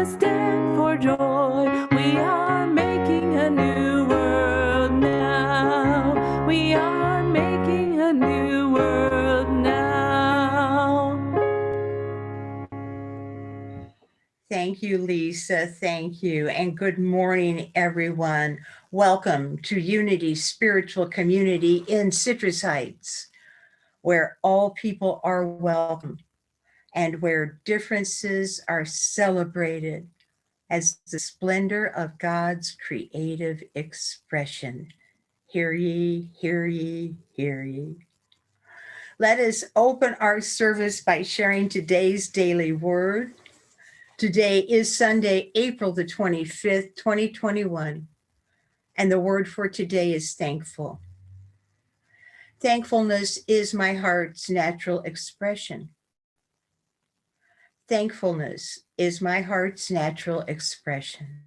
must stand for joy. We are making a new world now. We are making a new world now. Thank you, Lisa. Thank you. And good morning, everyone. Welcome to Unity Spiritual Community in Citrus Heights, where all people are welcome and where differences are celebrated as the splendor of God's creative expression. Hear ye, hear ye, hear ye. Let us open our service by sharing today's daily word. Today is Sunday, April the 25th, 2021, and the word for today is thankful. Thankfulness is my heart's natural expression. Thankfulness is my heart's natural expression.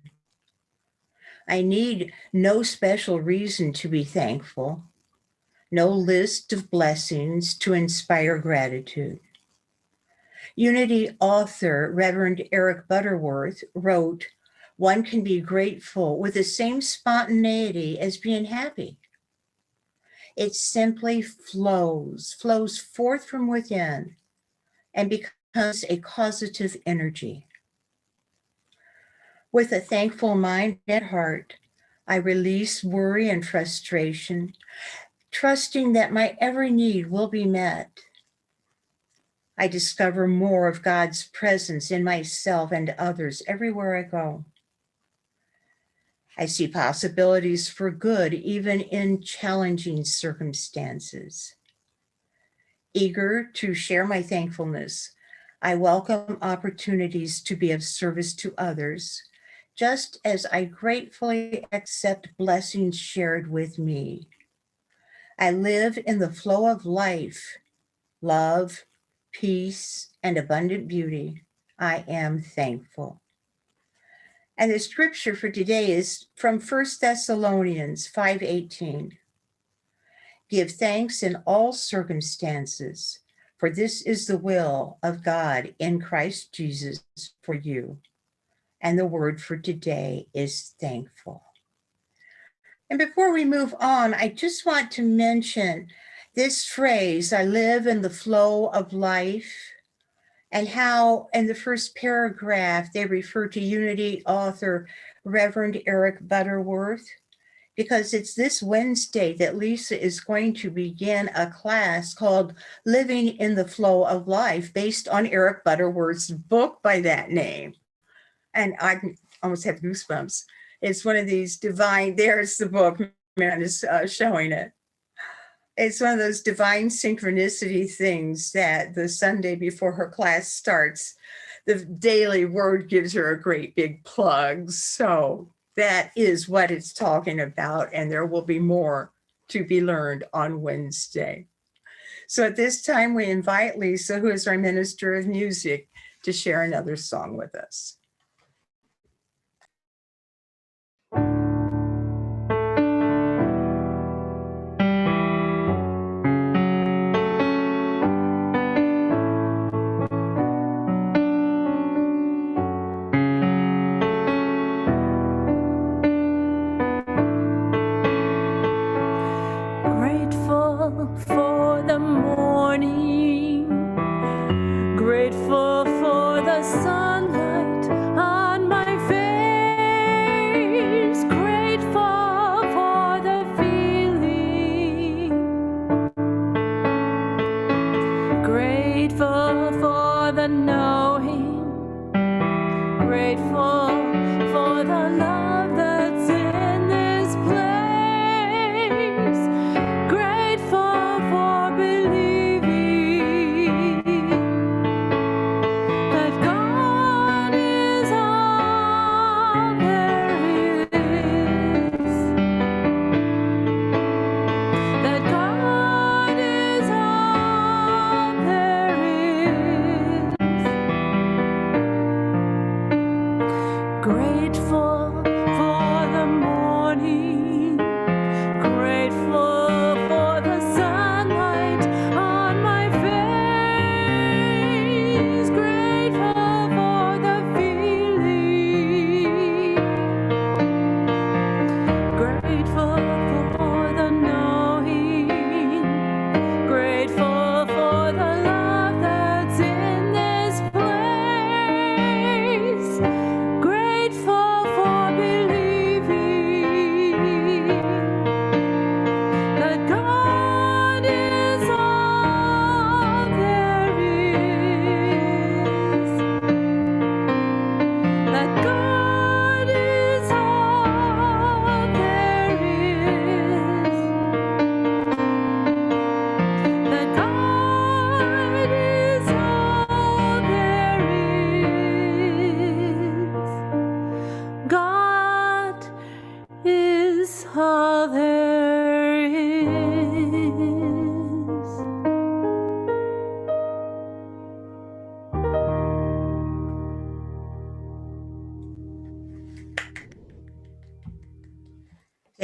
I need no special reason to be thankful, no list of blessings to inspire gratitude. Unity author Reverend Eric Butterworth wrote, "One can be grateful with the same spontaneity as being happy. It simply flows forth from within and becomes a causative energy. With a thankful mind and heart, I release worry and frustration, trusting that my every need will be met. I discover more of God's presence in myself and others everywhere I go. I see possibilities for good even in challenging circumstances. Eager to share my thankfulness, I welcome opportunities to be of service to others, just as I gratefully accept blessings shared with me. I live in the flow of life, love, peace, and abundant beauty. I am thankful." And the scripture for today is from 1 Thessalonians 5:18. "Give thanks in all circumstances, for this is the will of God in Christ Jesus for you." And the word for today is thankful. And before we move on, I just want to mention this phrase, "I live in the flow of life," and how in the first paragraph they refer to Unity author Reverend Eric Butterworth, because it's this Wednesday that Lisa is going to begin a class called Living in the Flow of Life, based on Eric Butterworth's book by that name. And I almost have goosebumps. It's one of these divine, there's the book, man is showing it. It's one of those divine synchronicity things that the Sunday before her class starts, the daily word gives her a great big plug. So that is what it's talking about. And there will be more to be learned on Wednesday. So at this time, we invite Lisa, who is our minister of music, to share another song with us. Grateful for the morning, grateful for the sunlight on my face, grateful for the feeling, grateful for the knowing, grateful for the love that's in this place, grateful for believing that God is all there is, that God is all there is. Grateful for the morning, grateful for the sunlight on my face, grateful for the feeling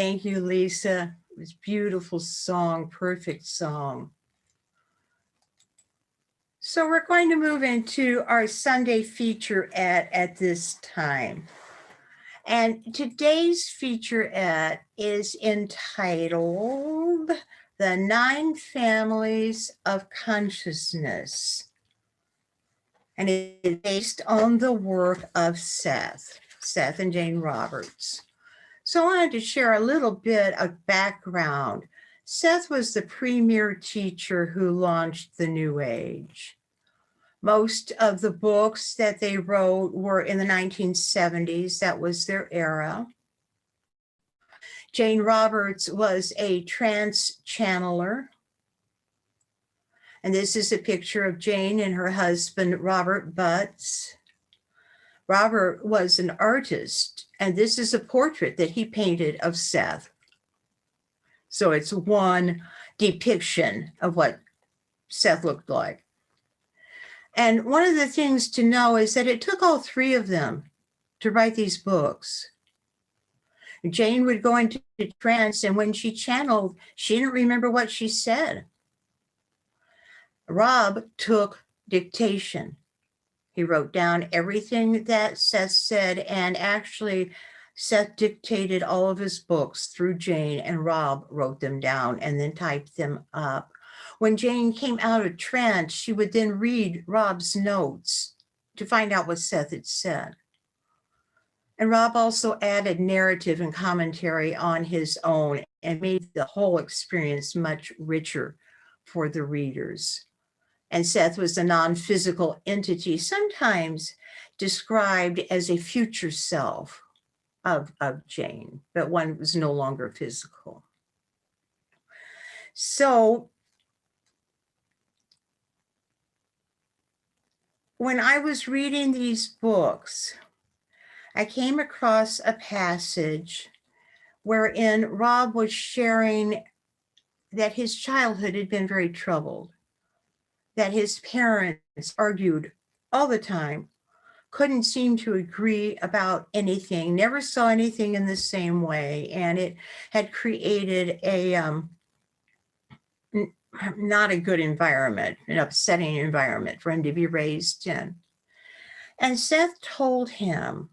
Thank you, Lisa. It was beautiful song, perfect song. So we're going to move into our Sunday featurette at this time. And today's featurette is entitled The 9 Families of Consciousness. And it is based on the work of Seth and Jane Roberts. So I wanted to share a little bit of background. Seth was the premier teacher who launched the New Age. Most of the books that they wrote were in the 1970s. That was their era. Jane Roberts was a trance channeler. And this is a picture of Jane and her husband, Robert Butts. Robert was an artist, and this is a portrait that he painted of Seth. So it's one depiction of what Seth looked like. And one of the things to know is that it took all 3 of them to write these books. Jane would go into trance, and when she channeled, she didn't remember what she said. Rob took dictation. He wrote down everything that Seth said, and actually Seth dictated all of his books through Jane, and Rob wrote them down and then typed them up. When Jane came out of trance, she would then read Rob's notes to find out what Seth had said. And Rob also added narrative and commentary on his own and made the whole experience much richer for the readers. And Seth was a non-physical entity, sometimes described as a future self of Jane, but one was no longer physical. So when I was reading these books, I came across a passage wherein Rob was sharing that his childhood had been very troubled, that his parents argued all the time, couldn't seem to agree about anything, never saw anything in the same way, and it had created a not a good environment, an upsetting environment for him to be raised in. And Seth told him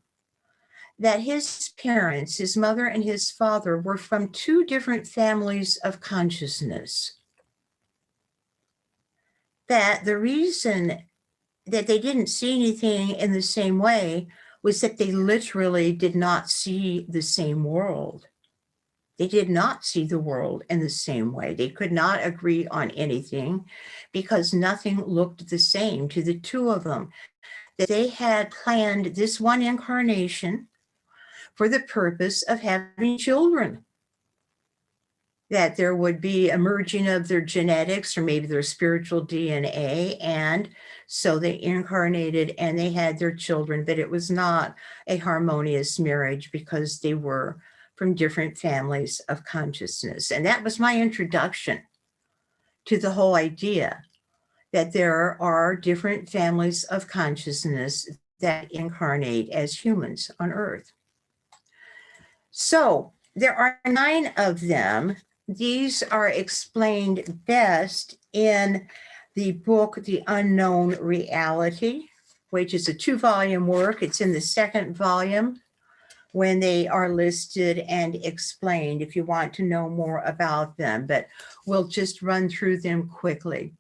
that his parents, his mother and his father, were from 2 different families of consciousness. That the reason that they didn't see anything in the same way was that they literally did not see the same world. They did not see the world in the same way. They could not agree on anything because nothing looked the same to the 2 of them. That they had planned this one incarnation for the purpose of having children. That there would be a merging of their genetics or maybe their spiritual DNA, and so they incarnated and they had their children, but it was not a harmonious marriage because they were from different families of consciousness. And that was my introduction to the whole idea that there are different families of consciousness that incarnate as humans on Earth. So there are 9 of them. These are explained best in the book, The Unknown Reality, which is a 2-volume work. It's in the 2nd volume when they are listed and explained if you want to know more about them, but we'll just run through them quickly.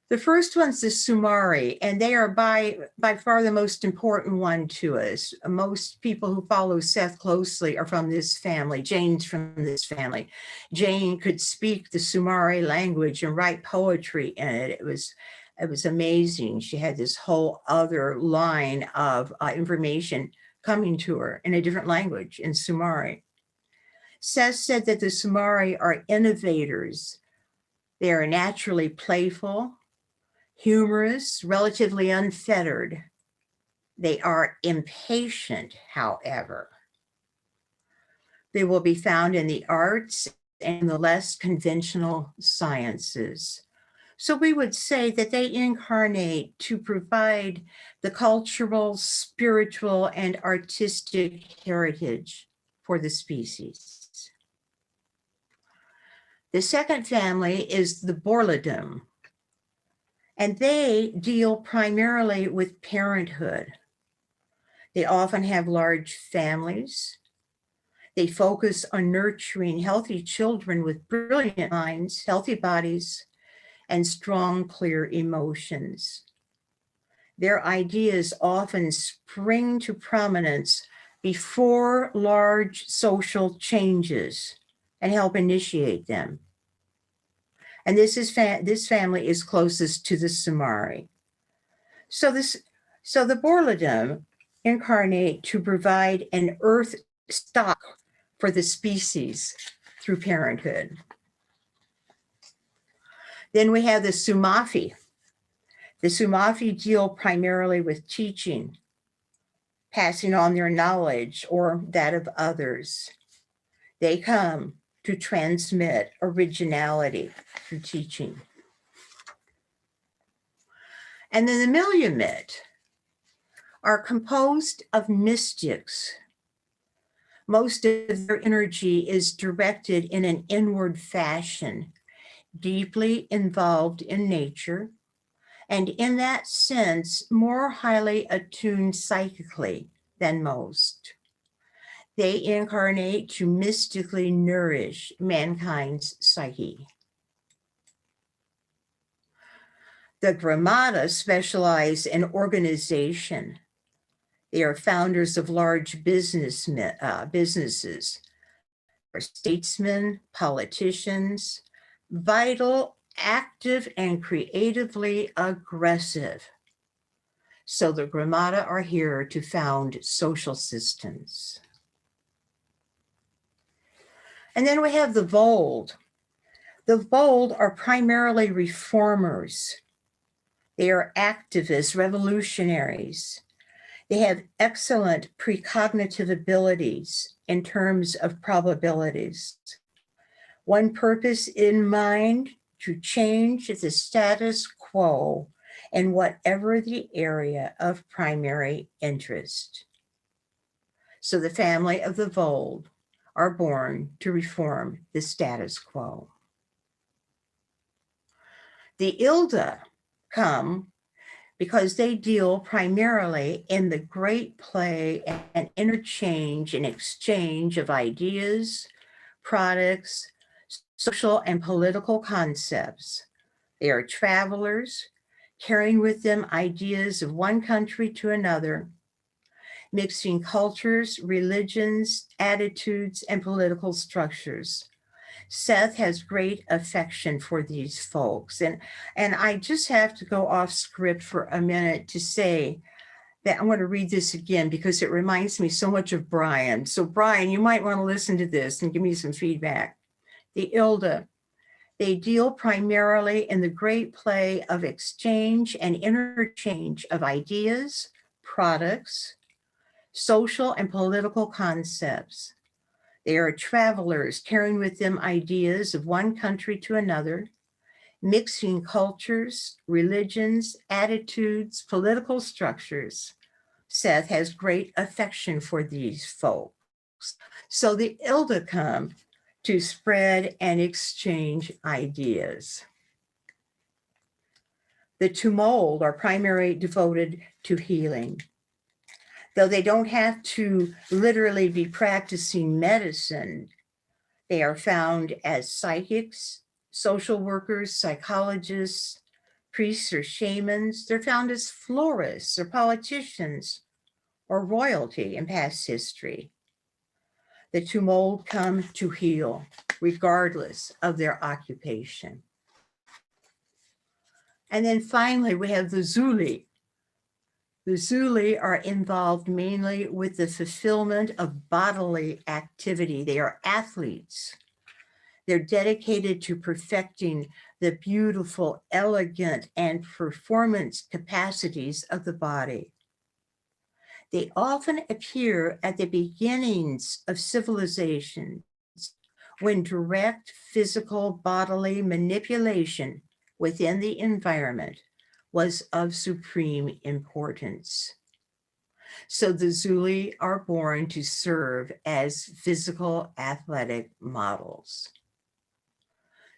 The first one's the Sumari, and they are by far the most important one to us. Most people who follow Seth closely are from this family. Jane's from this family. Jane could speak the Sumari language and write poetry in it. It was amazing. She had this whole other line of information coming to her in a different language in Sumari. Seth said that the Sumari are innovators. They are naturally playful, humorous, relatively unfettered. They are impatient, however. They will be found in the arts and the less conventional sciences. So we would say that they incarnate to provide the cultural, spiritual, and artistic heritage for the species. The second family is the Borlidum, and they deal primarily with parenthood. They often have large families. They focus on nurturing healthy children with brilliant minds, healthy bodies, and strong, clear emotions. Their ideas often spring to prominence before large social changes and help initiate them. And this family is closest to the Samari. So the Borlidum incarnate to provide an earth stock for the species through parenthood. Then we have the Sumafi. The Sumafi deal primarily with teaching, passing on their knowledge or that of others. They come to transmit originality through teaching. And then the Milumit are composed of mystics. Most of their energy is directed in an inward fashion, deeply involved in nature, and in that sense, more highly attuned psychically than most. They incarnate to mystically nourish mankind's psyche. The Grammata specialize in organization. They are founders of large businesses, are statesmen, politicians, vital, active, and creatively aggressive. So the Grammata are here to found social systems. And then we have the Bold. The Bold are primarily reformers. They are activists, revolutionaries. They have excellent precognitive abilities in terms of probabilities. One purpose in mind: to change the status quo in whatever the area of primary interest. So the family of the Bold are born to reform the status quo. The Ilda come because they deal primarily in the great play and interchange and exchange of ideas, products, social and political concepts. They are travelers, carrying with them ideas of one country to another, mixing cultures, religions, attitudes, and political structures. Seth has great affection for these folks. And I just have to go off script for a minute to say that I want to read this again because it reminds me so much of Brian. So Brian, you might want to listen to this and give me some feedback. The Ilda, they deal primarily in the great play of exchange and interchange of ideas, products, social and political concepts. They are travelers carrying with them ideas of one country to another, mixing cultures, religions, attitudes, political structures. Seth has great affection for these folks. So the Ilda come to spread and exchange ideas. The Tumult are primarily devoted to healing. Though they don't have to literally be practicing medicine, they are found as psychics, social workers, psychologists, priests or shamans. They're found as florists or politicians or royalty in past history. The Tumult come to heal, regardless of their occupation. And then finally, we have the Zuli. The Zuli are involved mainly with the fulfillment of bodily activity. They are athletes. They're dedicated to perfecting the beautiful, elegant, and performance capacities of the body. They often appear at the beginnings of civilizations when direct physical bodily manipulation within the environment was of supreme importance. So the Zuli are born to serve as physical athletic models.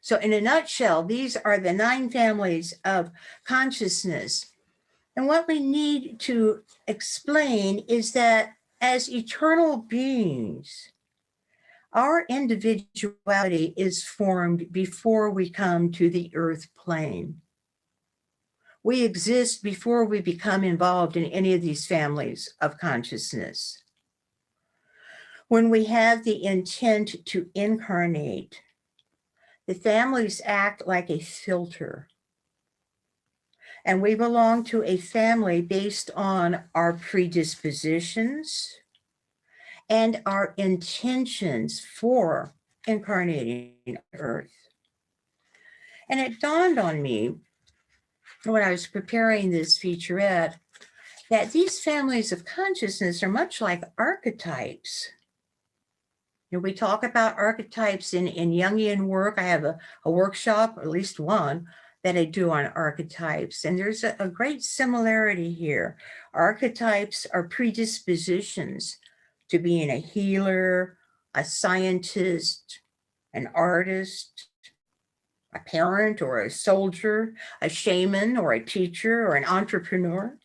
So in a nutshell, these are the 9 families of consciousness. And what we need to explain is that as eternal beings, our individuality is formed before we come to the earth plane. We exist before we become involved in any of these families of consciousness. When we have the intent to incarnate, the families act like a filter. And we belong to a family based on our predispositions and our intentions for incarnating on Earth. And it dawned on me when I was preparing this featurette that these families of consciousness are much like archetypes. You know, we talk about archetypes in Jungian work. I have a workshop, or at least one, that I do on archetypes. And there's a great similarity here. Archetypes are predispositions to being a healer, a scientist, an artist, a parent or a soldier, a shaman or a teacher or an entrepreneur.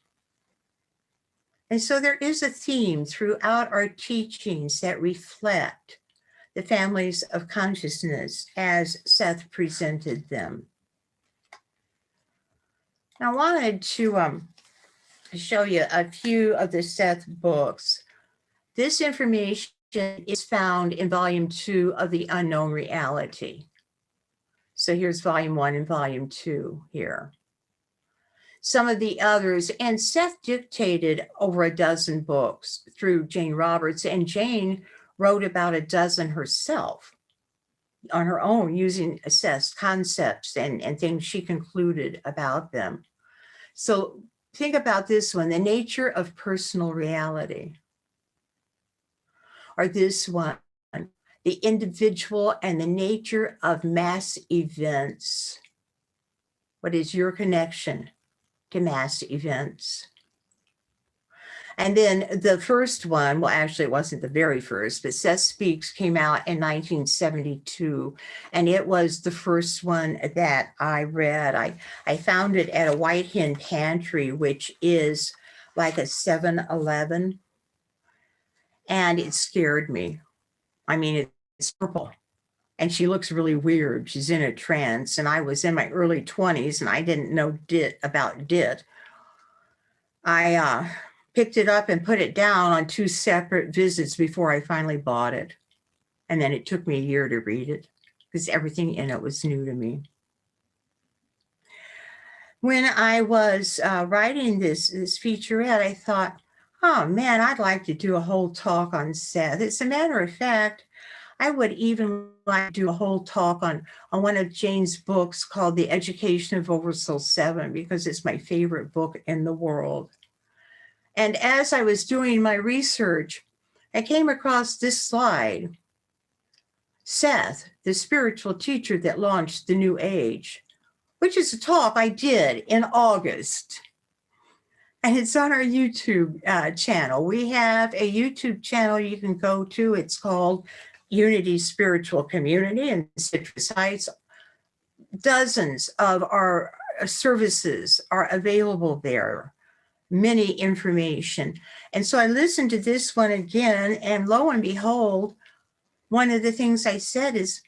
And so there is a theme throughout our teachings that reflect the families of consciousness as Seth presented them. I wanted to show you a few of the Seth books. This information is found in volume 2 of The Unknown Reality. So here's volume 1 and volume 2 here. Some of the others, and Seth dictated over a dozen books through Jane Roberts, and Jane wrote about a dozen herself on her own using Seth's concepts and things she concluded about them. So think about this one, the nature of personal reality. Or this one, the individual and the nature of mass events. What is your connection to mass events? And then the first one, well, actually it wasn't the very first, but Seth Speaks came out in 1972. And it was the first one that I read. I found it at a White Hen Pantry, which is like a 7-Eleven. And it scared me. I mean, it's purple. And she looks really weird. She's in a trance. And I was in my early 20s and I didn't know about DIT. I picked it up and put it down on 2 separate visits before I finally bought it. And then it took me a year to read it because everything in it was new to me. When I was writing this featurette, I thought, oh man, I'd like to do a whole talk on Seth. As a matter of fact, I would even like to do a whole talk on one of Jane's books called The Education of Oversoul 7, because it's my favorite book in the world. And as I was doing my research, I came across this slide. Seth, the spiritual teacher that launched the New Age, which is a talk I did in August. And it's on our YouTube channel. We have a YouTube channel you can go to. It's called Unity Spiritual Community in Citrus Heights. Dozens of our services are available there. Many information. And so I listened to this one again, and lo and behold, one of the things I said is,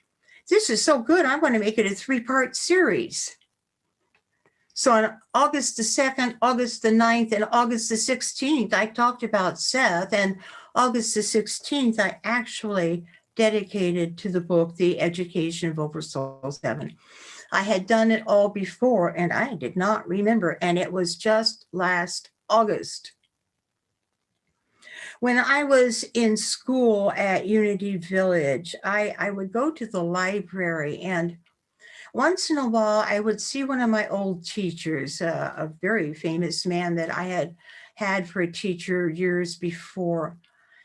this is so good, I want to make it a 3-part series. So on August the 2nd, August the 9th, and August the 16th, I talked about Seth, and August the 16th, I actually dedicated to the book, The Education of Oversoul 7. I had done it all before and I did not remember, and it was just last August. When I was in school at Unity Village, I would go to the library, and once in a while I would see one of my old teachers, a very famous man that I had for a teacher years before.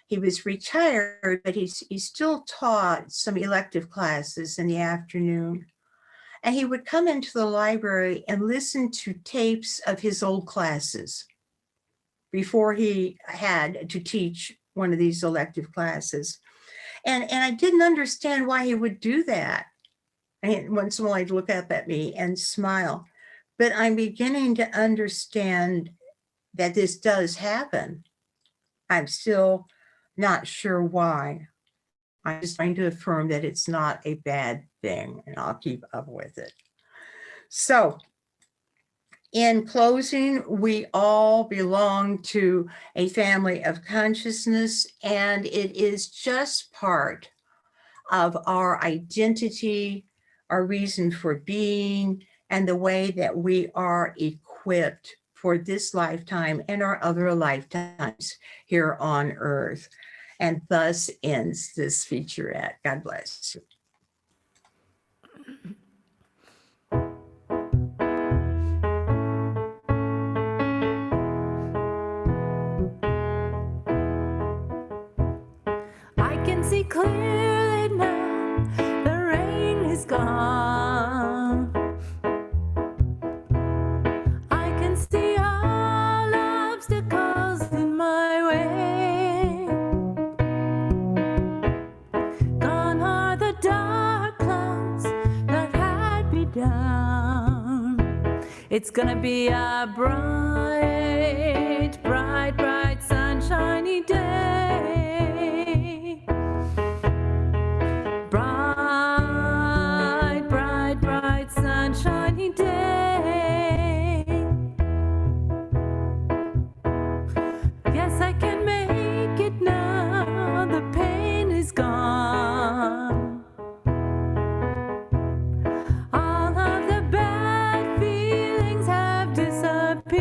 He was retired, but he still taught some elective classes in the afternoon. And he would come into the library and listen to tapes of his old classes before he had to teach one of these elective classes. And I didn't understand why he would do that And once in a while, he'd look up at me and smile. But I'm beginning to understand that this does happen. I'm still not sure why. I'm just trying to affirm that it's not a bad thing, and I'll keep up with it. So, in closing, we all belong to a family of consciousness, and it is just part of our identity, our reason for being, and the way that we are equipped for this lifetime and our other lifetimes here on Earth. And thus ends this featurette. God bless you. I can see clearly now, the rain is gone. I can see all obstacles in my way. Gone are the dark clouds that had me down. It's gonna be a bright, bright, bright, sunshiny day. Bright, bright, bright, sunshiny day. Yes, I can make it now, the pain is gone. All of the bad feelings have disappeared.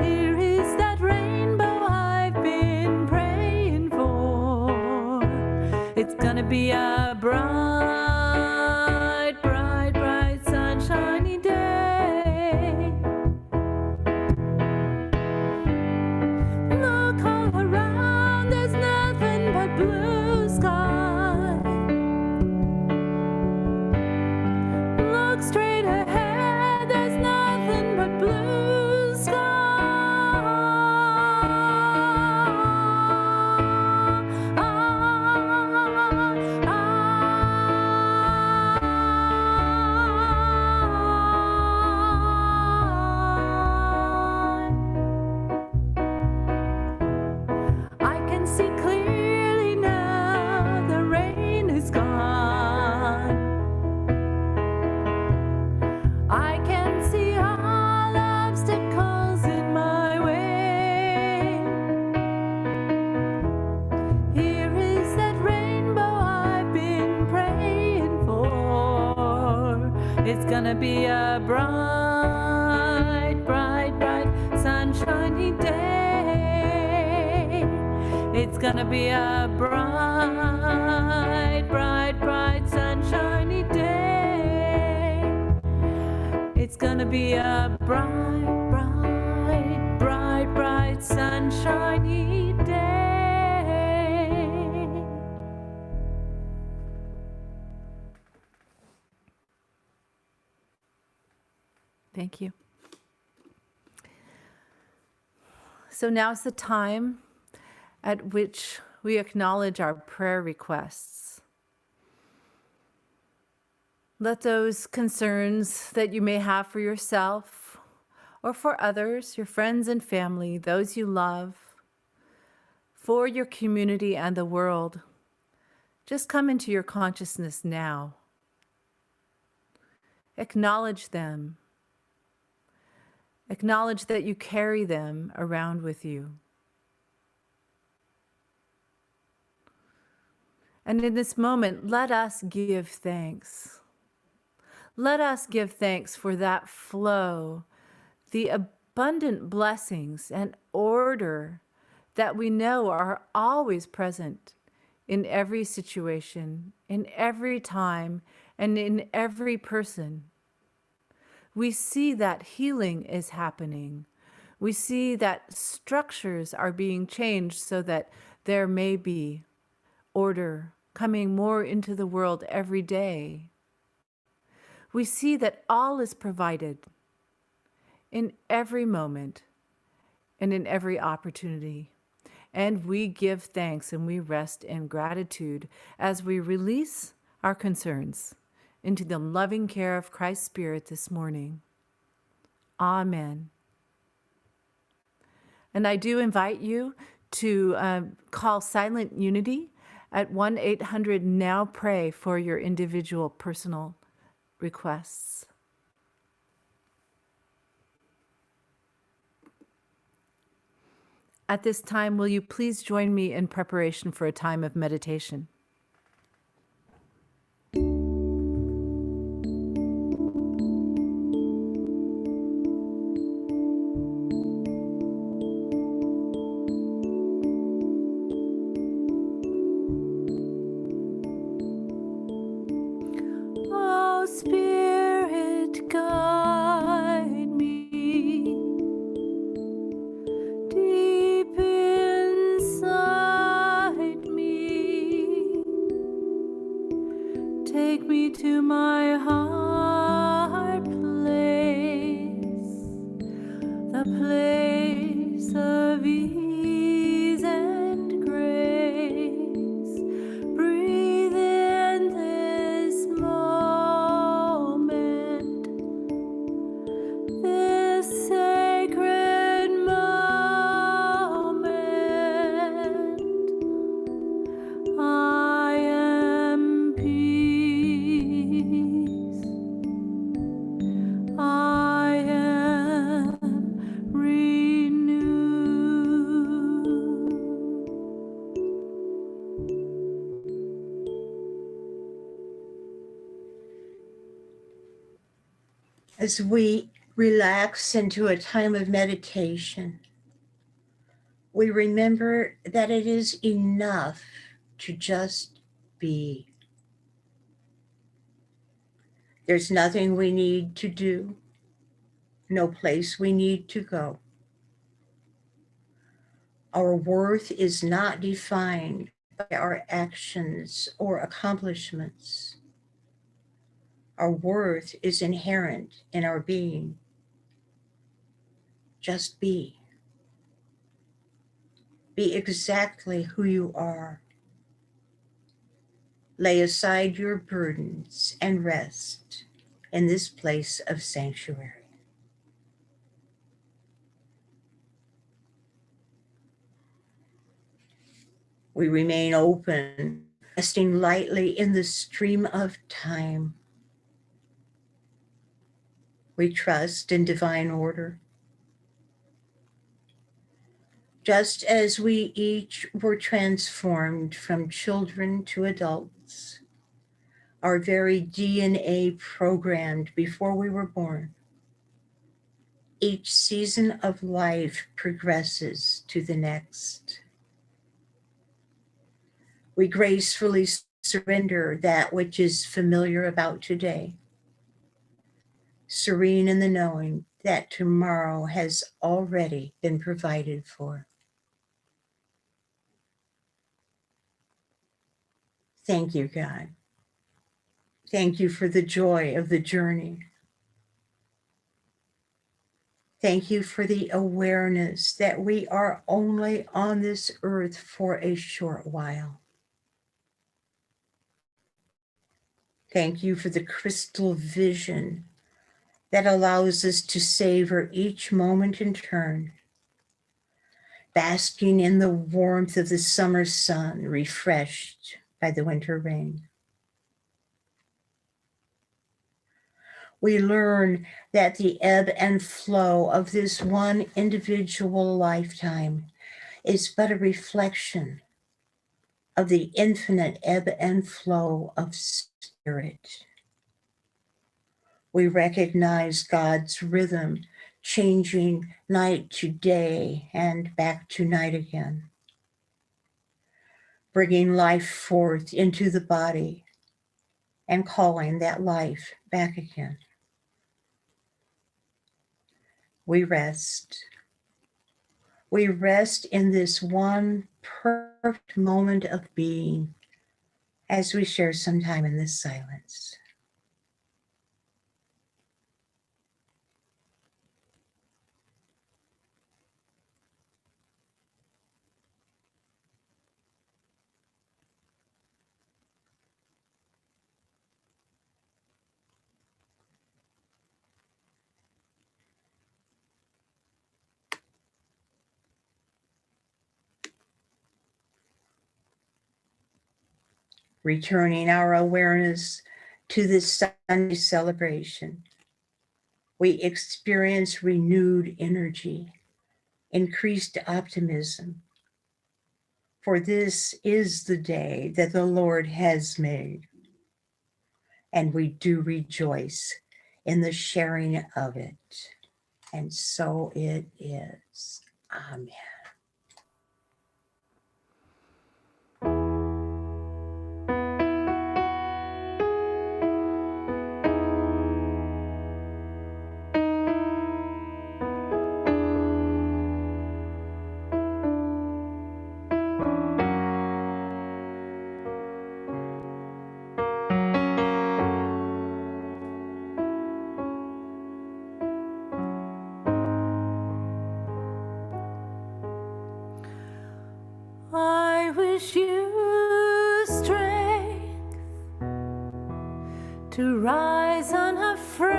Here is that rainbow I've been praying for. It's gonna be a bright, bright, bright, sunshiny day. Look all around, there's nothing but blue sky. Look straight ahead, there's nothing but blue I can see clearly now, the rain is gone. I can see all obstacles in my way. Here is that rainbow I've been praying for. It's gonna be a bright, bright, bright, sunshiny day. It's gonna be a bright, bright, bright, sunshiny day. It's gonna be a bright, bright, bright, bright, sunshiny day. Thank you. So now's the time at which we acknowledge our prayer requests. Let those concerns that you may have for yourself or for others, your friends and family, those you love, for your community and the world, just come into your consciousness now. Acknowledge them. Acknowledge that you carry them around with you. And in this moment, let us give thanks. Let us give thanks for that flow, the abundant blessings and order that we know are always present in every situation, in every time, and in every person. We see that healing is happening. We see that structures are being changed so that there may be order coming more into the world every day. We see that all is provided in every moment and in every opportunity. And we give thanks and we rest in gratitude as we release our concerns into the loving care of Christ's Spirit this morning. Amen. And I do invite you to call Silent Unity at 1-800-NOW-PRAY for your individual personal requests. At this time, will you please join me in preparation for a time of meditation? Oh, Spirit, guide me deep inside me. Take me to my heart place, the place of ease and grace. Breathe in this moment, this sacred moment. I am peace. I am renewed. As we relax into a time of meditation, we remember that it is enough to just be. There's nothing we need to do, no place we need to go. Our worth is not defined by our actions or accomplishments. Our worth is inherent in our being. Just be. Be exactly who you are. Lay aside your burdens and rest in this place of sanctuary. We remain open, resting lightly in the stream of time. We trust in divine order. Just as we each were transformed from children to adults, our very DNA programmed before we were born, each season of life progresses to the next. We gracefully surrender that which is familiar about today, serene in the knowing that tomorrow has already been provided for. Thank you, God. Thank you for the joy of the journey. Thank you for the awareness that we are only on this earth for a short while. Thank you for the crystal vision that allows us to savor each moment in turn, basking in the warmth of the summer sun, refreshed by the winter rain. We learn that the ebb and flow of this one individual lifetime is but a reflection of the infinite ebb and flow of spirit. We recognize God's rhythm changing night to day and back to night again, bringing life forth into the body and calling that life back again. We rest. We rest in this one perfect moment of being as we share some time in this silence. returning our awareness to this Sunday celebration. We experience renewed energy, increased optimism, for this is the day that the Lord has made, and we do rejoice in the sharing of it. And so it is. Amen. I wish you strength to rise unafraid,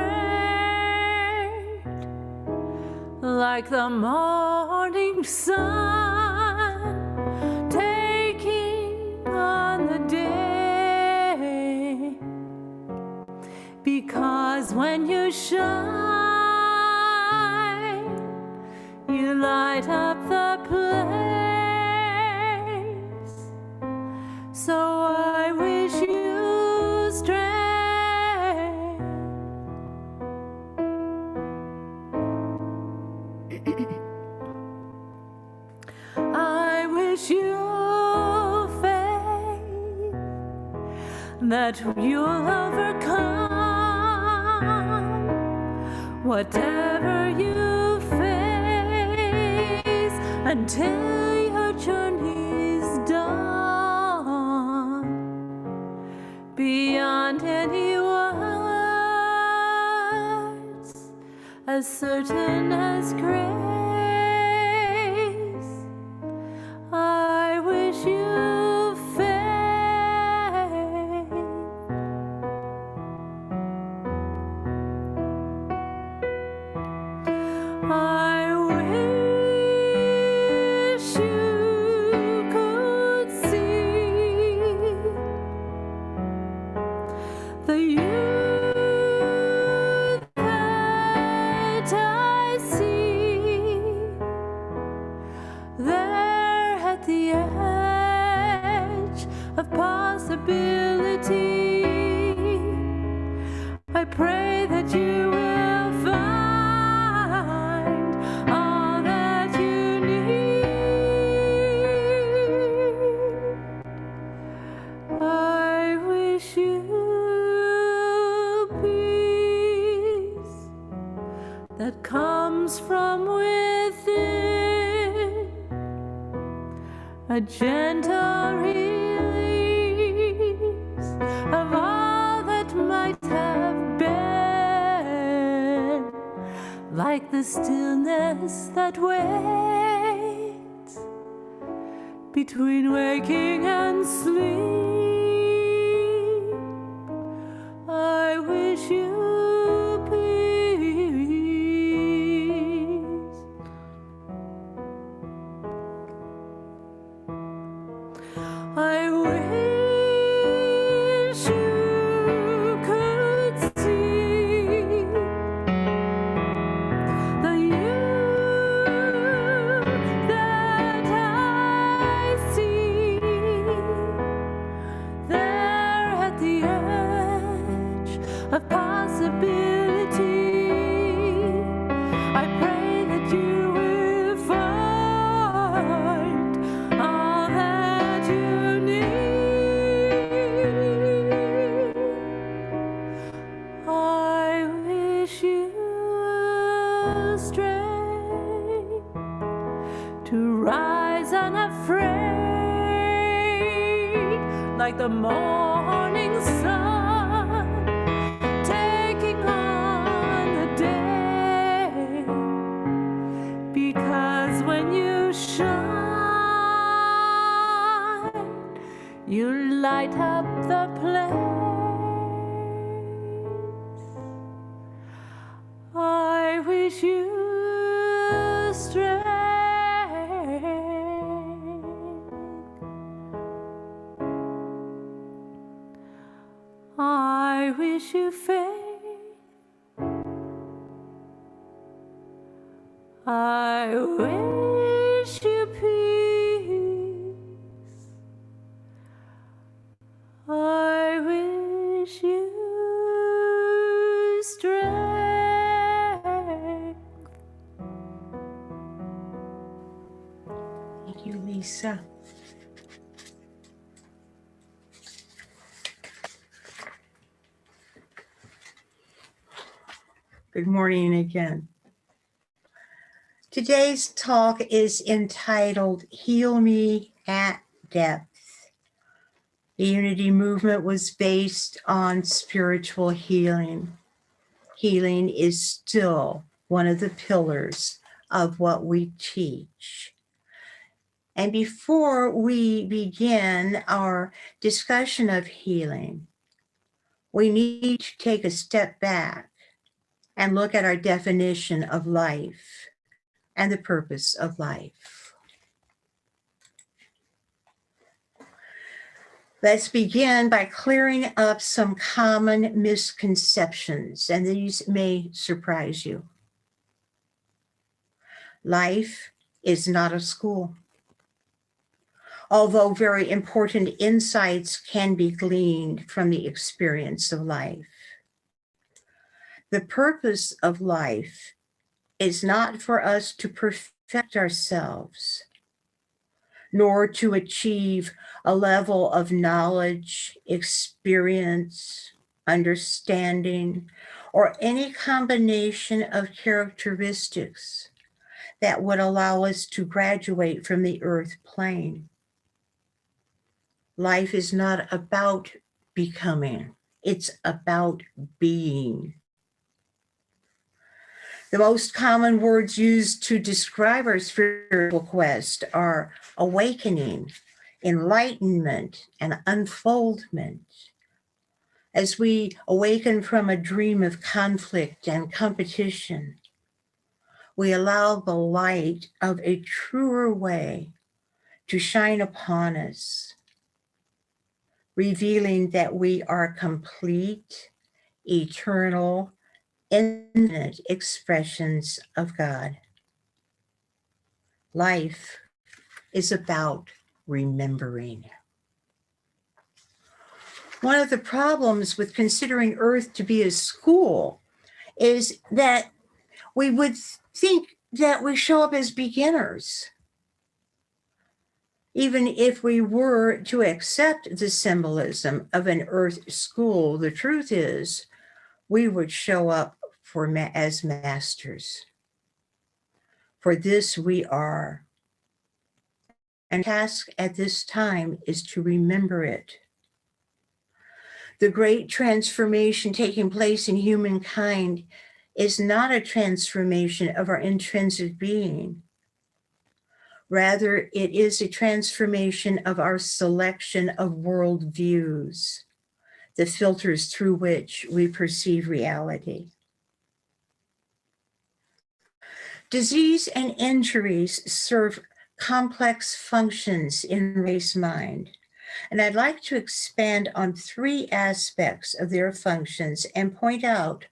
like the morning sun taking on the day. Because when you shine, you light up the place. So I wish you strength. I wish you faith that you'll overcome whatever you face until your journey's done, beyond any words, as certain as grace. I wish you faith. I wish you could see the youth that I see there at the edge of possibility. I pray that you will find all that you need. I wish you peace that comes from within, a gentle release of all that might have been, like the stillness that waits between waking and sleep. I wish you peace. I wish you could see the you that I see there at the edge of possibility. I pray that you will find all that you need. I wish you strength to rise unafraid, like the morning sun taking on the day. Because when you shine, you light up the place. I wish you strength. I wish you peace. I wish you strength. Thank you, Lisa. Good morning again. Today's talk is entitled Heal Me at Depth. The Unity movement was based on spiritual healing. Healing is still one of the pillars of what we teach. And before we begin our discussion of healing, we need to take a step back and look at our definition of life and the purpose of life. Let's begin by clearing up some common misconceptions, and these may surprise you. Life is not a school. Although very important insights can be gleaned from the experience of life. The purpose of life is not for us to perfect ourselves, nor to achieve a level of knowledge, experience, understanding, or any combination of characteristics that would allow us to graduate from the earth plane. Life is not about becoming, it's about being. The most common words used to describe our spiritual quest are awakening, enlightenment, and unfoldment. As we awaken from a dream of conflict and competition, we allow the light of a truer way to shine upon us, revealing that we are complete, eternal, infinite expressions of God. Life is about remembering. One of the problems with considering Earth to be a school is that we would think that we show up as beginners. Even if we were to accept the symbolism of an Earth school, the truth is we would show up as masters. For this we are. And the task at this time is to remember it. The great transformation taking place in humankind is not a transformation of our intrinsic being. Rather, it is a transformation of our selection of worldviews, the filters through which we perceive reality. Disease and injuries serve complex functions in race mind, and I'd like to expand on 3 aspects of their functions and point out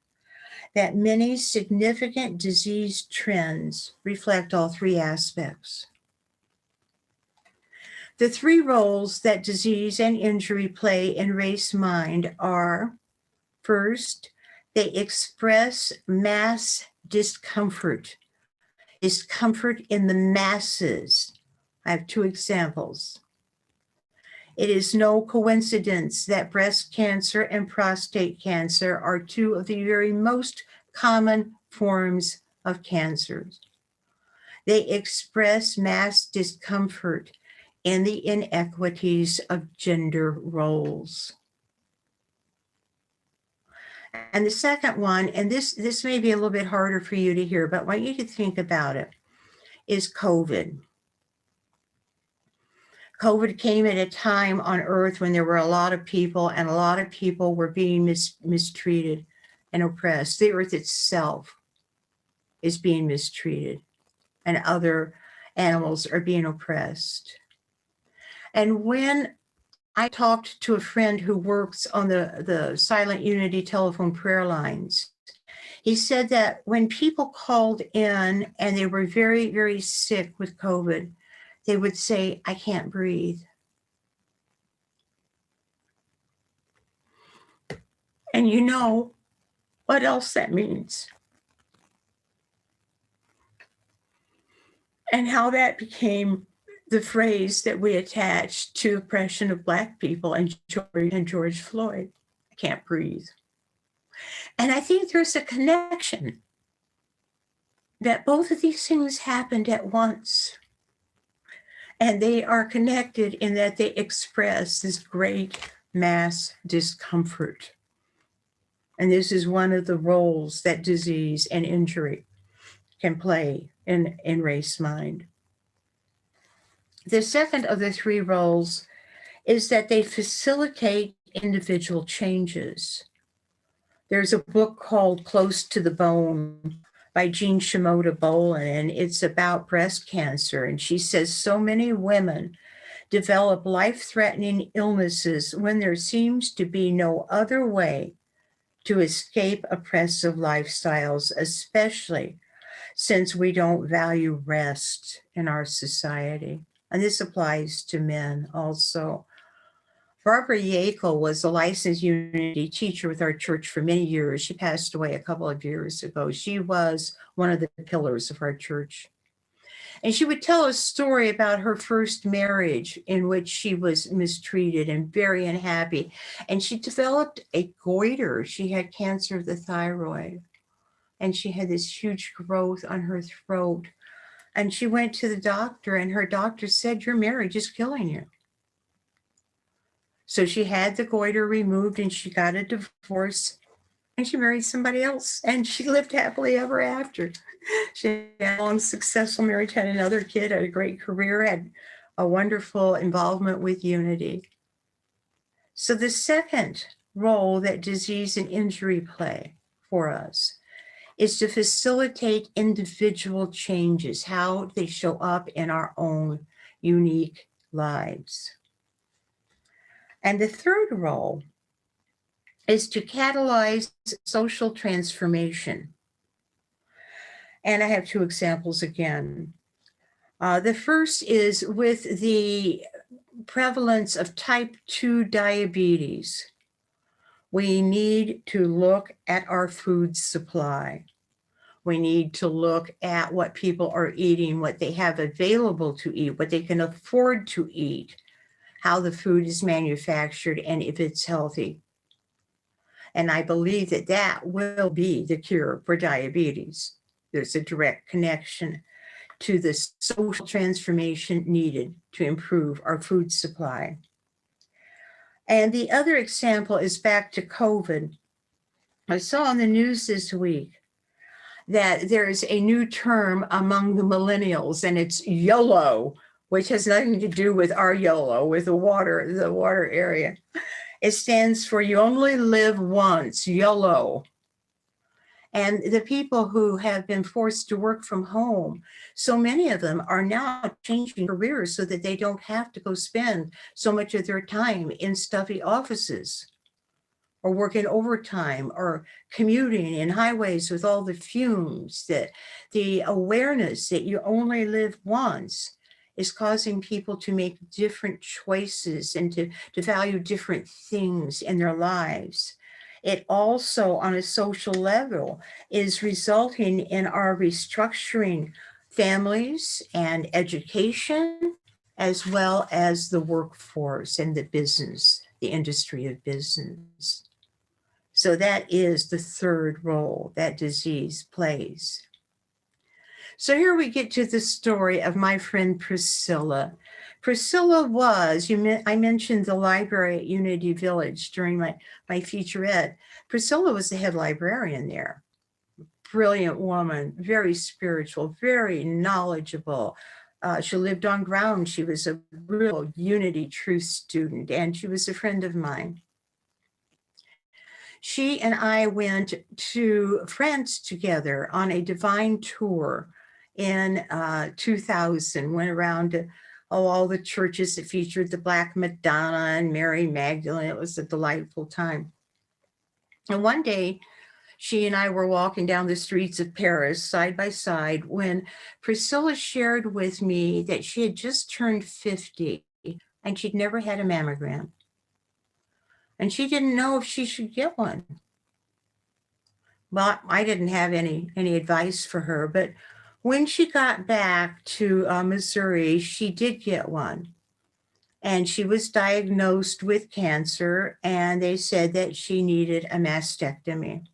that many significant disease trends reflect all 3 aspects. The 3 roles that disease and injury play in race mind are, first, they express mass discomfort in the masses. I have 2 examples. It is no coincidence that breast cancer and prostate cancer are 2 of the very most common forms of cancers. They express mass discomfort in the inequities of gender roles. And the second one, and this may be a little bit harder for you to hear, but I want you to think about it, is COVID. COVID came at a time on Earth when there were a lot of people, and a lot of people were being mistreated and oppressed. The Earth itself is being mistreated, and other animals are being oppressed. And when I talked to a friend who works on the Silent Unity telephone prayer lines, He said that when people called in and they were very, very sick with COVID, they would say, "I can't breathe." And you know what else that means? And how that became the phrase that we attached to oppression of Black people and George Floyd. I can't breathe. And I think there's a connection that both of these things happened at once. And they are connected in that they express this great mass discomfort. And this is one of the roles that disease and injury can play in race mind. The second of the three roles is that they facilitate individual changes. There's a book called Close to the Bone by Jean Shimoda Bolen, and it's about breast cancer. And she says so many women develop life-threatening illnesses when there seems to be no other way to escape oppressive lifestyles, especially since we don't value rest in our society. And this applies to men also. Barbara Yakel was a licensed unity teacher with our church for many years. She passed away a couple of years ago. She was one of the pillars of our church. And she would tell a story about her first marriage in which she was mistreated and very unhappy. And she developed a goiter. She had cancer of the thyroid. And she had this huge growth on her throat. And she went to the doctor, and her doctor said, "Your marriage is killing you." So she had the goiter removed and she got a divorce and she married somebody else and she lived happily ever after. She had a long, successful marriage, had another kid, had a great career, had a wonderful involvement with unity. So the second role that disease and injury play for us is to facilitate individual changes, how they show up in our own unique lives. And the third role is to catalyze social transformation. And I have two examples again. The first is with the prevalence of type 2 diabetes. We need to look at our food supply. We need to look at what people are eating, what they have available to eat, what they can afford to eat, how the food is manufactured, and if it's healthy. And I believe that that will be the cure for diabetes. There's a direct connection to the social transformation needed to improve our food supply. And the other example is back to COVID. I saw on the news this week that there's a new term among the millennials, and it's YOLO, which has nothing to do with our YOLO, with the water area. It stands for you only live once, YOLO. And the people who have been forced to work from home, so many of them are now changing careers so that they don't have to go spend so much of their time in stuffy offices or working overtime or commuting in highways with all the fumes. That the awareness that you only live once is causing people to make different choices and to value different things in their lives. It also, on a social level, is resulting in our restructuring families and education, as well as the workforce and the business, the industry of business. So that is the third role that disease plays. So here we get to the story of my friend Priscilla. Priscilla was, I mentioned the library at Unity Village during my featurette. Priscilla was the head librarian there. Brilliant woman, very spiritual, very knowledgeable. She lived on ground. She was a real Unity Truth student, and she was a friend of mine. She and I went to France together on a divine tour in 2000, went around to all the churches that featured the Black Madonna and Mary Magdalene. It was a delightful time. And one day She and I were walking down the streets of Paris side by side when Priscilla shared with me that she had just turned 50 and she'd never had a mammogram. And she didn't know if she should get one. Well, I didn't have any advice for her, but when she got back to Missouri, she did get one. And she was diagnosed with cancer, and they said that she needed a mastectomy.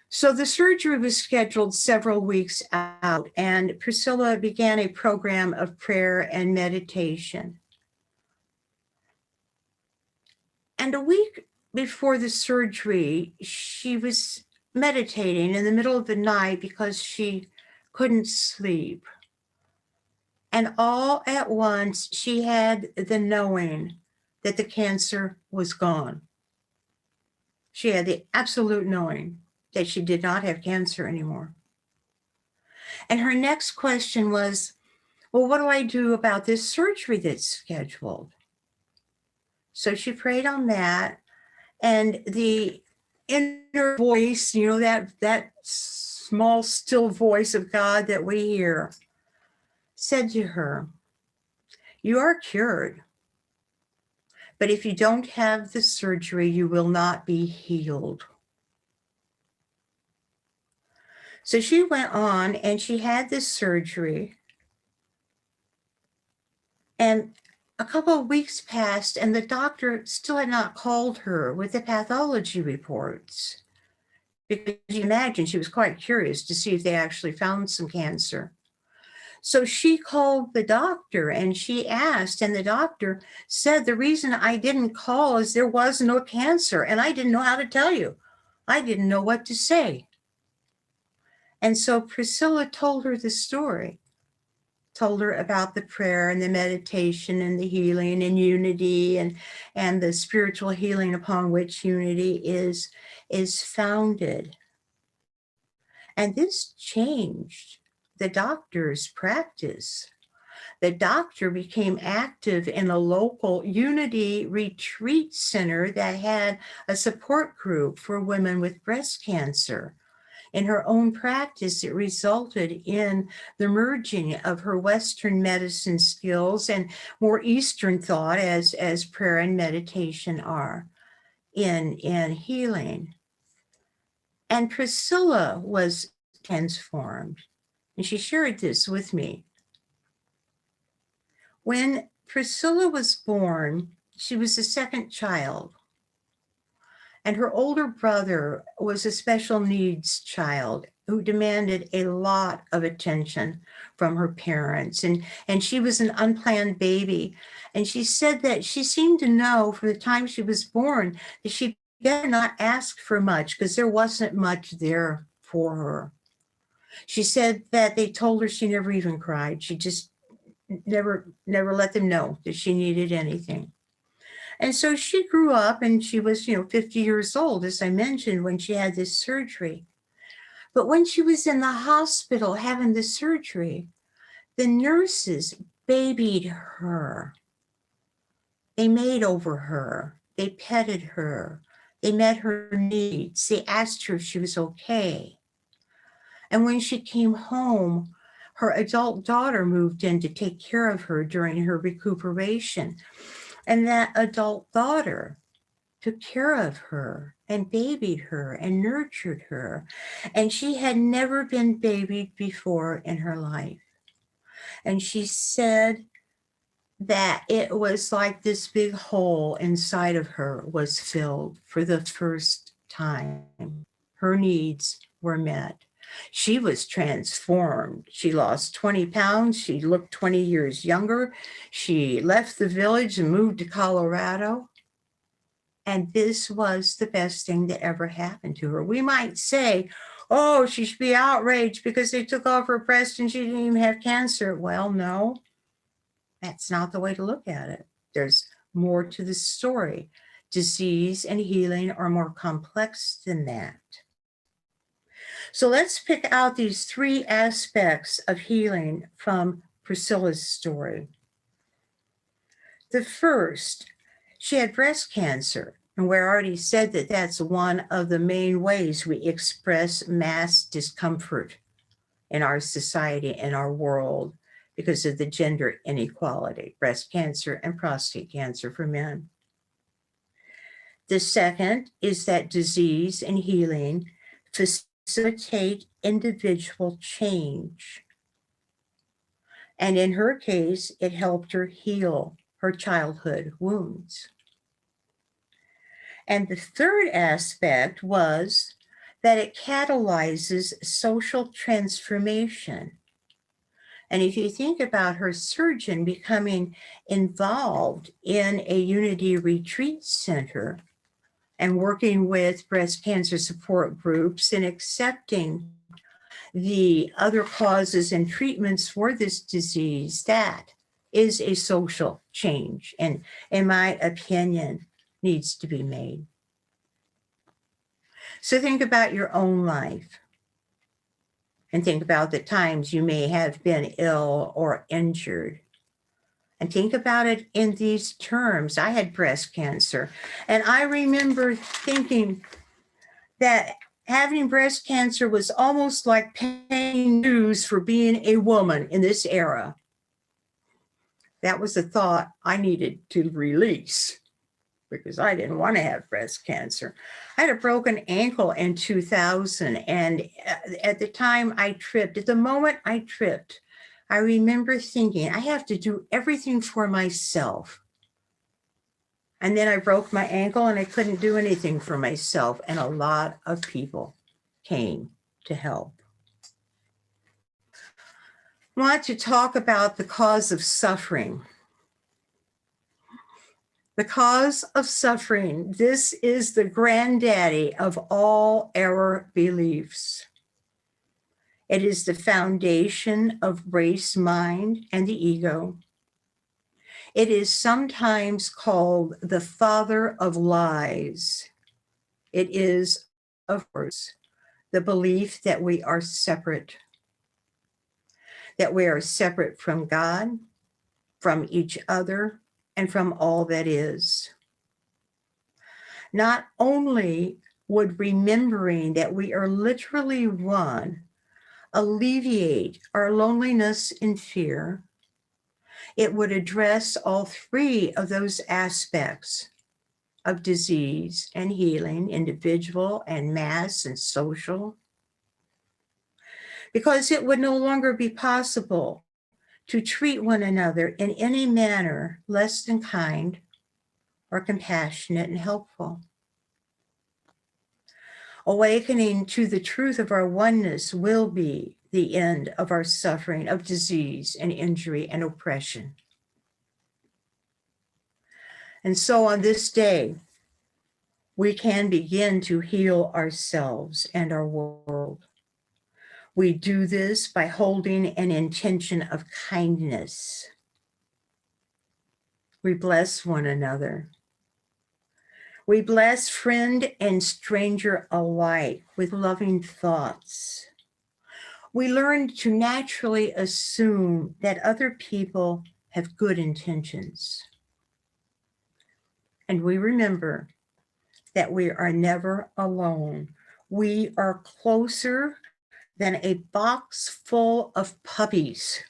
So the surgery was scheduled several weeks out, and Priscilla began a program of prayer and meditation. And a week before the surgery, she was meditating in the middle of the night because she couldn't sleep. And all at once, she had the knowing that the cancer was gone. She had the absolute knowing that she did not have cancer anymore. And her next question was, well, what do I do about this surgery that's scheduled? So she prayed on that, and the inner voice, that small, still voice of God that we hear, said to her, you are cured. But if you don't have the surgery, you will not be healed. So she went on and she had this surgery. And a couple of weeks passed and the doctor still had not called her with the pathology reports. Because you imagine she was quite curious to see if they actually found some cancer. So she called the doctor and she asked, and the doctor said, the reason I didn't call is there was no cancer and I didn't know how to tell you. I didn't know what to say. And so Priscilla told her the story, told her about the prayer and the meditation and the healing and unity and the spiritual healing upon which unity is founded. And this changed the doctor's practice. The doctor became active in a local unity retreat center that had a support group for women with breast cancer. In her own practice, it resulted in the merging of her Western medicine skills and more Eastern thought, as prayer and meditation are, in healing. And Priscilla was transformed. And she shared this with me. When Priscilla was born, she was the second child. And her older brother was a special needs child who demanded a lot of attention from her parents. And she was an unplanned baby. And she said that she seemed to know from the time she was born that she better not ask for much because there wasn't much there for her. She said that they told her she never even cried. She just never let them know that she needed anything. And so she grew up and she was, 50 years old, as I mentioned, when she had this surgery. But when she was in the hospital having the surgery, the nurses babied her. They made over her. They petted her. They met her needs. They asked her if she was okay. And when she came home, her adult daughter moved in to take care of her during her recuperation. And that adult daughter took care of her and babied her and nurtured her. And she had never been babied before in her life. And she said that it was like this big hole inside of her was filled for the first time. Her needs were met. She was transformed. She lost 20 pounds. She looked 20 years younger. She left the village and moved to Colorado. And this was the best thing that ever happened to her. We might say, oh, she should be outraged because they took off her breast and she didn't even have cancer. Well, no, that's not the way to look at it. There's more to the story. Disease and healing are more complex than that. So let's pick out these three aspects of healing from Priscilla's story. The first, she had breast cancer. And we already said that that's one of the main ways we express mass discomfort in our society, in our world, because of the gender inequality, breast cancer and prostate cancer for men. The second is that disease and healing facilitate individual change. And in her case, it helped her heal her childhood wounds. And the third aspect was that it catalyzes social transformation. And if you think about her surgeon becoming involved in a Unity Retreat Center and working with breast cancer support groups and accepting the other causes and treatments for this disease, that is a social change. And in my opinion, needs to be made. So think about your own life and think about the times you may have been ill or injured. And think about it in these terms. I had breast cancer, and I remember thinking that having breast cancer was almost like paying dues for being a woman in this era. That was a thought I needed to release because I didn't want to have breast cancer. I had a broken ankle in 2000, and at the time I tripped, at the moment I tripped, I remember thinking, I have to do everything for myself. And then I broke my ankle and I couldn't do anything for myself. And a lot of people came to help. I want to talk about the cause of suffering. The cause of suffering. This is the granddaddy of all error beliefs. It is the foundation of race mind and the ego. It is sometimes called the father of lies. It is, of course, the belief that we are separate from God, from each other, and from all that is. Not only would remembering that we are literally one alleviate our loneliness and fear, it would address all three of those aspects of disease and healing, individual and mass and social, because it would no longer be possible to treat one another in any manner less than kind or compassionate and helpful. Awakening to the truth of our oneness will be the end of our suffering of disease and injury and oppression. And so on this day, we can begin to heal ourselves and our world. We do this by holding an intention of kindness. We bless one another. We bless friend and stranger alike with loving thoughts. We learn to naturally assume that other people have good intentions. And we remember that we are never alone. We are closer than a box full of puppies,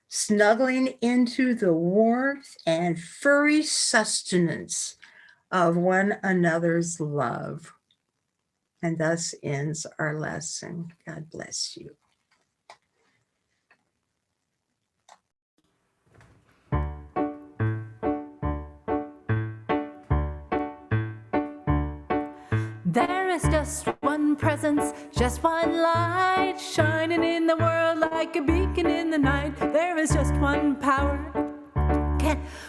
snuggling into the warmth and furry sustenance of one another's love. And thus ends our lesson. God bless you. There is just one presence, just one light, shining in the world like a beacon in the night. There is just one power,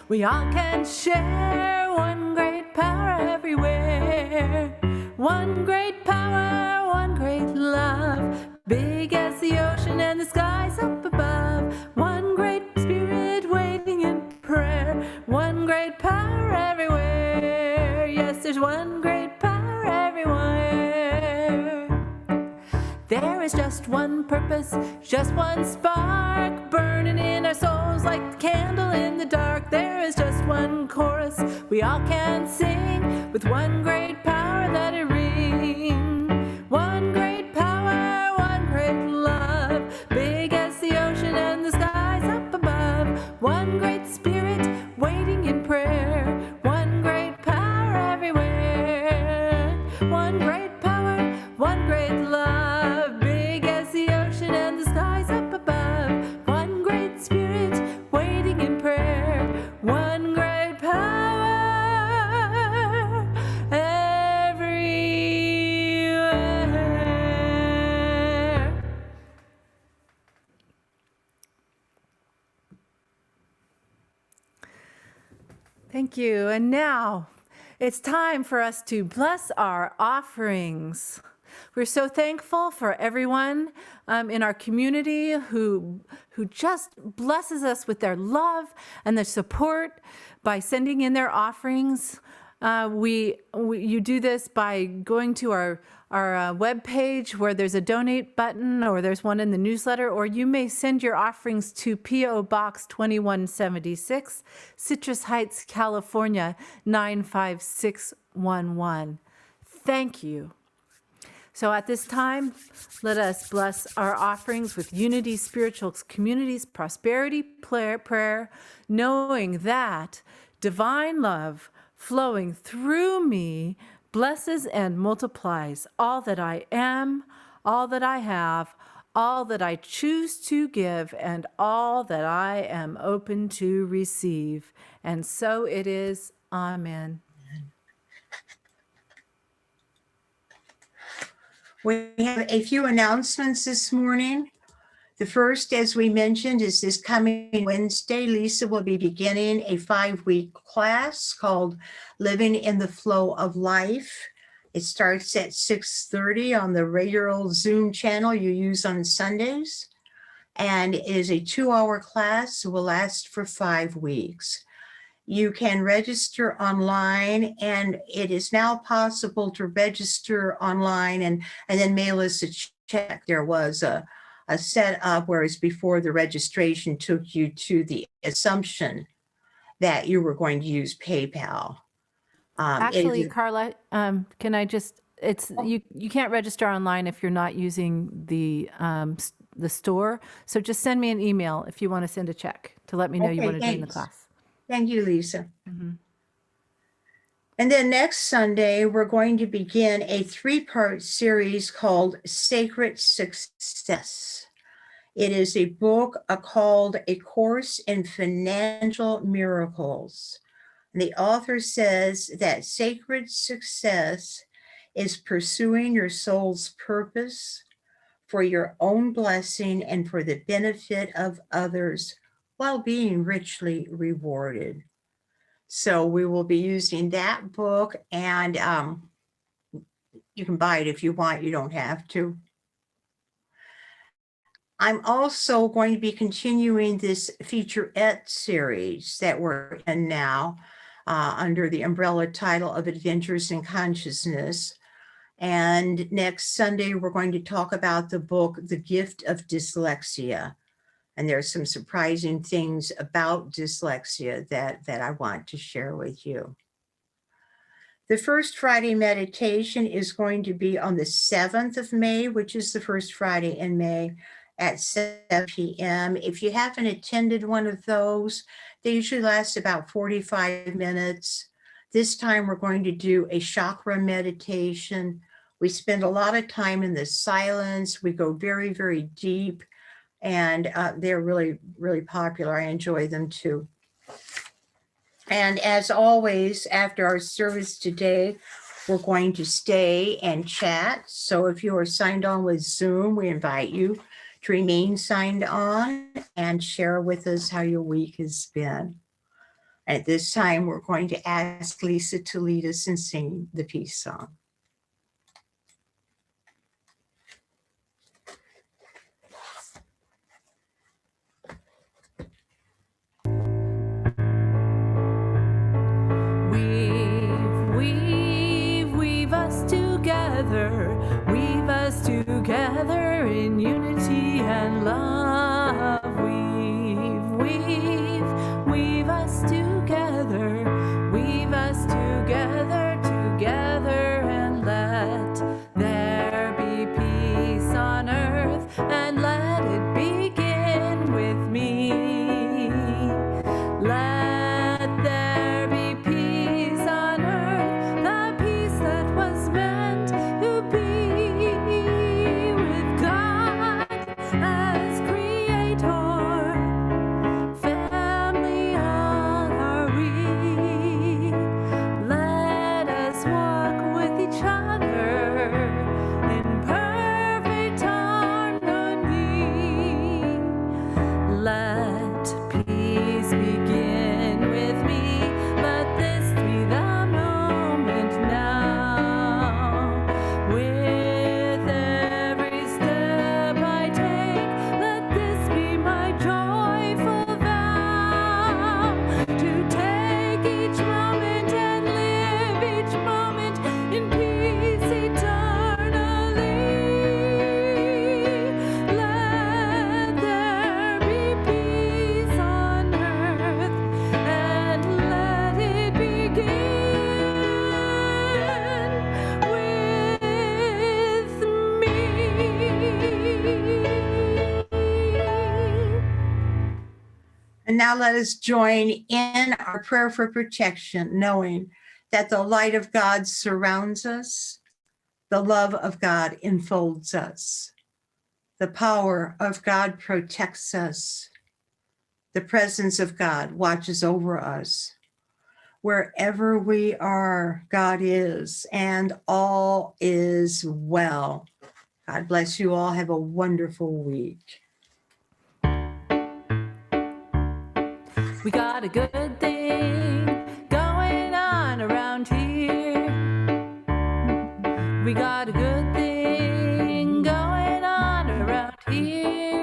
we all can share, one great power everywhere. One great power, one great love, big as the ocean and the skies up above. One great spirit waiting in prayer, one great power everywhere. Yes, there's one great power everywhere. There is just one purpose, just one spark burning in our souls glows like the candle in the dark. There is just one chorus we all can sing, with one great power let it ring. One great power, one great love, big as the ocean and the skies up above. One great spirit waiting in prayer, one great power everywhere. One great power, one great love, big as the ocean and the skies up above. One great spirit waiting in prayer, one great power everywhere. Thank you. And now it's time for us to bless our offerings. We're so thankful for everyone in our community who just blesses us with their love and their support by sending in their offerings. You do this by going to our webpage where there's a donate button, or there's one in the newsletter, or you may send your offerings to P.O. Box 2176, Citrus Heights, California 95611. Thank you. So at this time, let us bless our offerings with Unity Spiritual Communities Prosperity Prayer, knowing that divine love flowing through me blesses and multiplies all that I am, all that I have, all that I choose to give, and all that I am open to receive. And so it is. Amen. We have a few announcements this morning. The first, as we mentioned, is this coming Wednesday. Lisa will be beginning a 5-week class called Living in the Flow of Life. It starts at 6:30 on the regular Zoom channel you use on Sundays, and is a 2-hour class, will last for 5 weeks. You can register online, and it is now possible to register online and then mail us a check. There was a setup, whereas before the registration took you to the assumption that you were going to use PayPal. Actually, Carla, can I just, you can't register online if you're not using the store. So just send me an email if you want to send a check to let me know you want to join the class. Thank you, Lisa. Mm-hmm. And then next Sunday, we're going to begin a 3-part series called Sacred Success. It is a book called A Course in Financial Miracles. And the author says that sacred success is pursuing your soul's purpose for your own blessing and for the benefit of others while being richly rewarded. So we will be using that book, and you can buy it if you want, you don't have to. I'm also going to be continuing this featurette series that we're in now under the umbrella title of Adventures in Consciousness. And next Sunday, we're going to talk about the book, The Gift of Dyslexia. And there's some surprising things about dyslexia that I want to share with you. The first Friday meditation is going to be on the 7th of May, which is the first Friday in May at 7 p.m. If you haven't attended one of those, they usually last about 45 minutes. This time we're going to do a chakra meditation. We spend a lot of time in the silence. We go very, very deep. And they're really, really popular. I enjoy them too. And as always, after our service today, we're going to stay and chat. So if you are signed on with Zoom, we invite you to remain signed on and share with us how your week has been. At this time, we're going to ask Lisa to lead us in singing the peace song. Weave us together in unity and love. Weave And now let us join in our prayer for protection, knowing that the light of God surrounds us, the love of God enfolds us, the power of God protects us, the presence of God watches over us. Wherever we are, God is, and all is well. God bless you all. Have a wonderful week. We got a good thing going on around here. We got a good thing going on around here.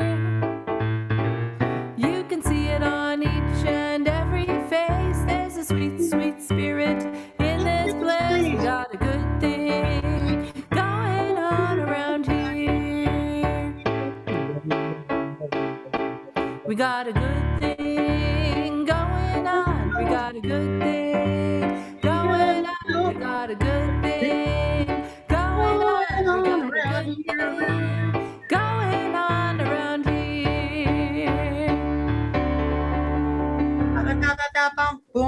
You can see it on each and every face. There's a sweet, sweet spirit in this place. We got a good thing going on around here. We got a good thing going on. We got a good thing going on. We got a good thing going on. We got a good thing going on around here. Boom.